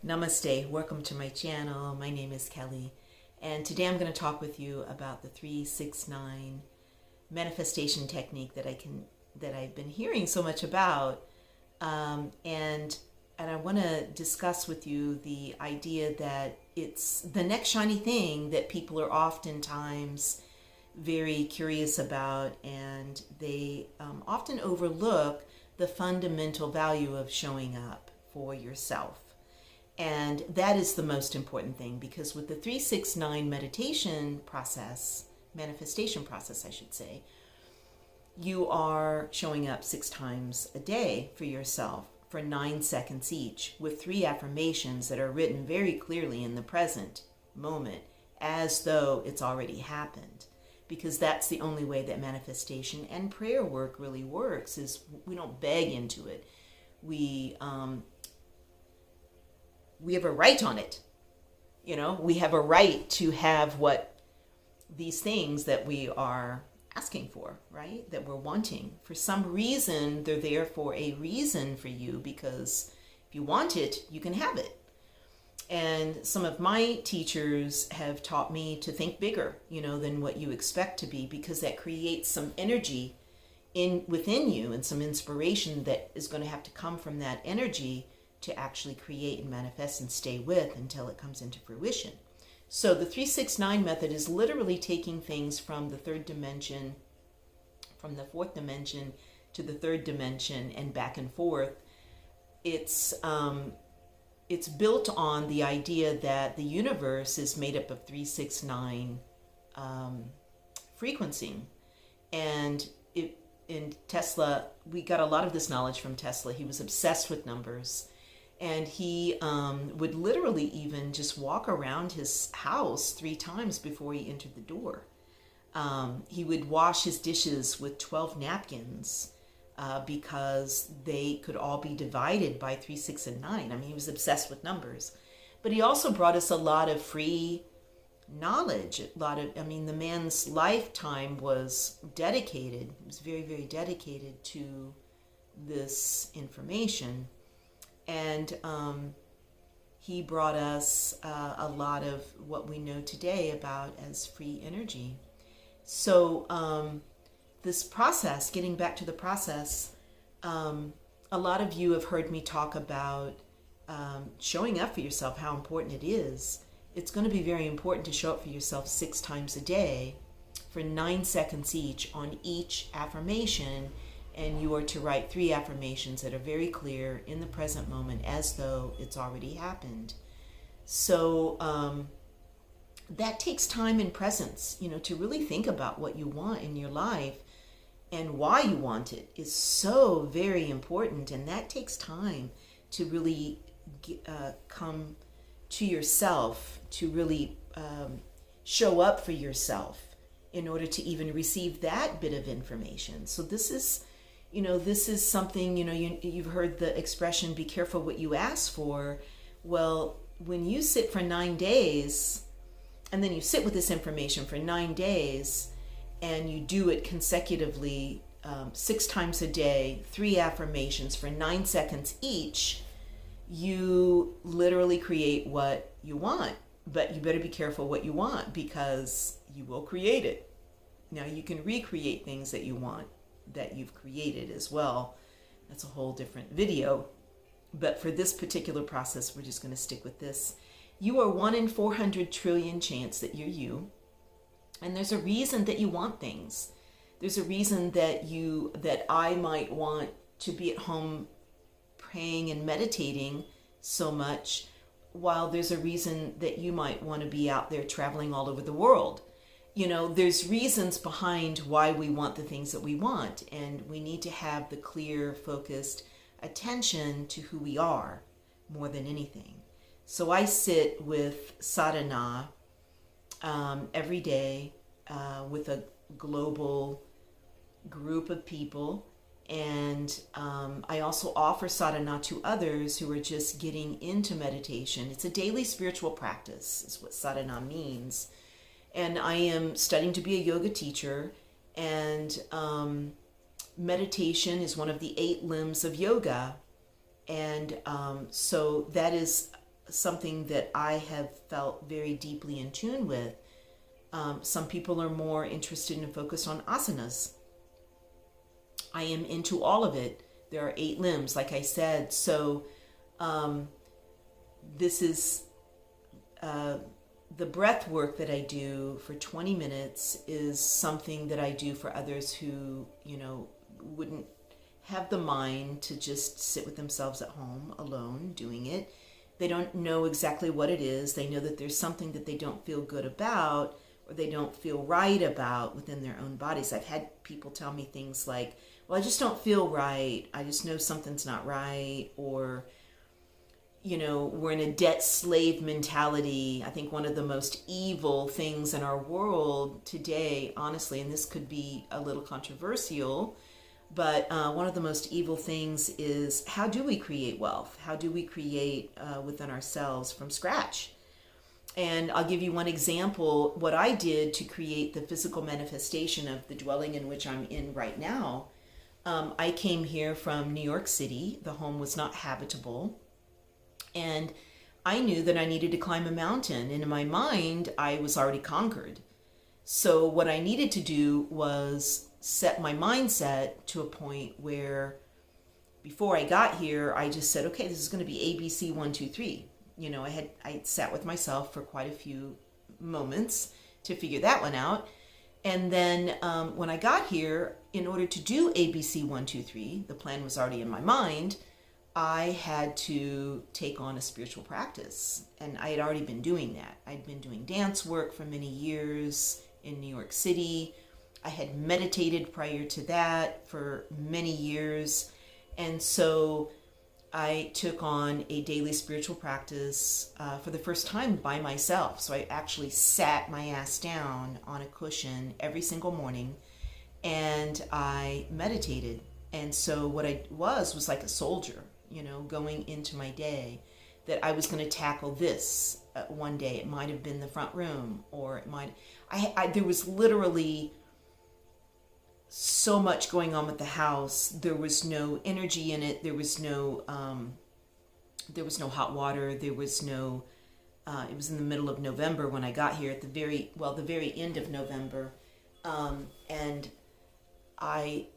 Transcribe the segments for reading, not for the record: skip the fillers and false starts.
Namaste, welcome to my channel. My name is Kelly, and today I'm going to talk with you about the 369 manifestation technique that I've been hearing so much about, and I want to discuss with you the idea that it's the next shiny thing that people are oftentimes very curious about, and they often overlook the fundamental value of showing up for yourself. And that is the most important thing, because with the 369 manifestation process, I should say, you are showing up 6 times a day for yourself for 9 seconds each, with 3 affirmations that are written very clearly in the present moment as though it's already happened. Because that's the only way that manifestation and prayer work really works, is we don't beg into it. We have a right on it. We have a right to have what these things that we are asking for, right? That we're wanting. For some reason, they're there for a reason for you, because if you want it, you can have it. And some of my teachers have taught me to think bigger, than what you expect to be, because that creates some energy within you and some inspiration that is going to have to come from that energy to actually create and manifest and stay with until it comes into fruition. So the 369 method is literally taking things from the 3rd dimension, from the 4th dimension to the 3rd dimension and back and forth. It's built on the idea that the universe is made up of 369 frequencing. And in Tesla, we got a lot of this knowledge from Tesla. He was obsessed with numbers. And he would literally even just walk around his house 3 times before he entered the door. He would wash his dishes with 12 napkins because they could all be divided by 3, 6, and 9. I mean, he was obsessed with numbers. But he also brought us a lot of free knowledge. The man's lifetime was dedicated. He was very, very dedicated to this information. And he brought us a lot of what we know today about as free energy. So this process, getting back to the process, a lot of you have heard me talk about showing up for yourself, how important it is. It's going to be very important to show up for yourself 6 times a day for 9 seconds each on each affirmation. And you are to write 3 affirmations that are very clear in the present moment as though it's already happened. So that takes time and presence, to really think about what you want in your life and why you want it is so very important. And that takes time to really come to yourself, to really show up for yourself in order to even receive that bit of information. So this is something, you've heard the expression, be careful what you ask for. Well, when you sit for 9 days, and then you sit with this information for 9 days, and you do it consecutively 6 times a day, 3 affirmations for 9 seconds each, you literally create what you want. But you better be careful what you want, because you will create it. Now, you can recreate things that you want, that you've created as well. That's a whole different video. But for this particular process, we're just going to stick with this. You are 1 in 400 trillion chance that you're you. And there's a reason that you want things. There's a reason that I might want to be at home praying and meditating so much, while there's a reason that you might want to be out there traveling all over the world. There's reasons behind why we want the things that we want, and we need to have the clear, focused attention to who we are more than anything. So I sit with sadhana every day with a global group of people, and I also offer sadhana to others who are just getting into meditation. It's a daily spiritual practice, is what sadhana means. And I am studying to be a yoga teacher, and meditation is one of the 8 limbs of yoga. And so that is something that I have felt very deeply in tune with. Some people are more interested and focused on asanas. I am into all of it. There are 8 limbs, like I said. So this is the breath work that I do for 20 minutes is something that I do for others who, wouldn't have the mind to just sit with themselves at home alone doing it. They don't know exactly what it is. They know that there's something that they don't feel good about or they don't feel right about within their own bodies. I've had people tell me things like, well, I just don't feel right. I just know something's not right. Or, we're in a debt slave mentality. I think one of the most evil things in our world today, honestly, and this could be a little controversial, but one of the most evil things is, how do we create wealth? How do we create within ourselves from scratch? And I'll give you one example. What I did to create the physical manifestation of the dwelling in which I'm in right now. I came here from New York City. The home was not habitable. And I knew that I needed to climb a mountain. And in my mind, I was already conquered. So what I needed to do was set my mindset to a point where before I got here, I just said, okay, this is going to be ABC 1, 2, 3. I sat with myself for quite a few moments to figure that one out. And then when I got here, in order to do ABC 1, 2, 3, the plan was already in my mind. I had to take on a spiritual practice. And I had already been doing that. I'd been doing dance work for many years in New York City. I had meditated prior to that for many years. And so I took on a daily spiritual practice for the first time by myself. So I actually sat my ass down on a cushion every single morning and I meditated. And so what I was like a soldier, going into my day, that I was going to tackle this one day. It might have been the front room, or it might, there was literally so much going on with the house. There was no energy in it. There was no hot water. There was no, it was in the middle of November when I got here, at the very end of November. And I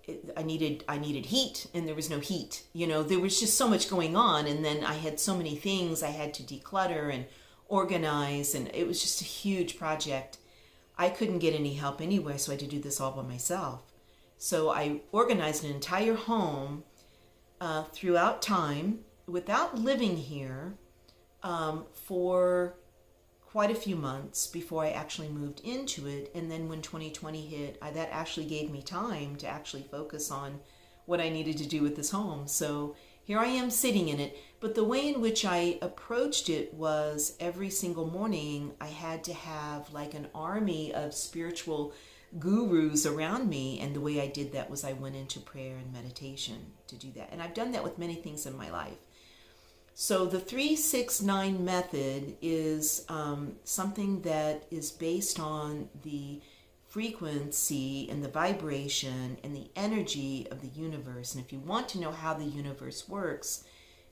needed heat, and there was no heat. There was just so much going on. And then I had so many things I had to declutter and organize. And it was just a huge project. I couldn't get any help anywhere. So I had to do this all by myself. So I organized an entire home throughout time without living here for quite a few months before I actually moved into it. And then when 2020 hit, that actually gave me time to actually focus on what I needed to do with this home. So here I am sitting in it. But the way in which I approached it was every single morning I had to have like an army of spiritual gurus around me. And the way I did that was I went into prayer and meditation to do that. And I've done that with many things in my life. So the 369 method is something that is based on the frequency and the vibration and the energy of the universe. And if you want to know how the universe works,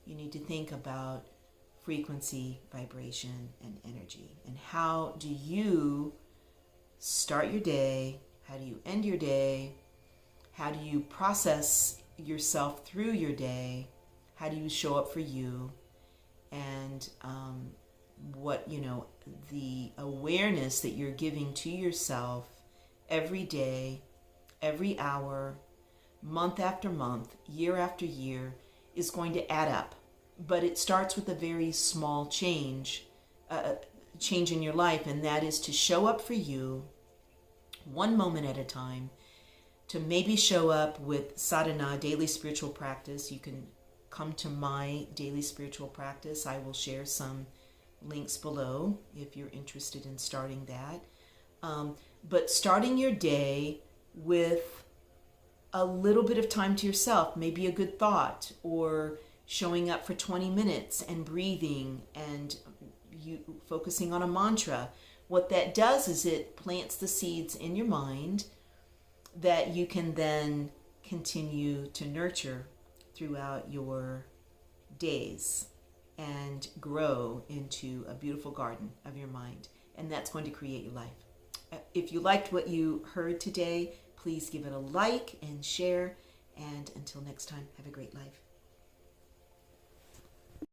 you need to think about frequency, vibration, and energy. And how do you start your day? How do you end your day? How do you process yourself through your day? How do you show up for you? And the awareness that you're giving to yourself every day, every hour, month after month, year after year is going to add up. But it starts with a very small change in your life, and that is to show up for you one moment at a time, to maybe show up with sadhana, daily spiritual practice. You can come to my daily spiritual practice. I will share some links below if you're interested in starting that. But starting your day with a little bit of time to yourself, maybe a good thought, or showing up for 20 minutes and breathing and you focusing on a mantra. What that does is it plants the seeds in your mind that you can then continue to nurture throughout your days. and grow into a beautiful garden of your mind. And that's going to create your life. If you liked what you heard today, please give it a like and share. And until next time, have a great life.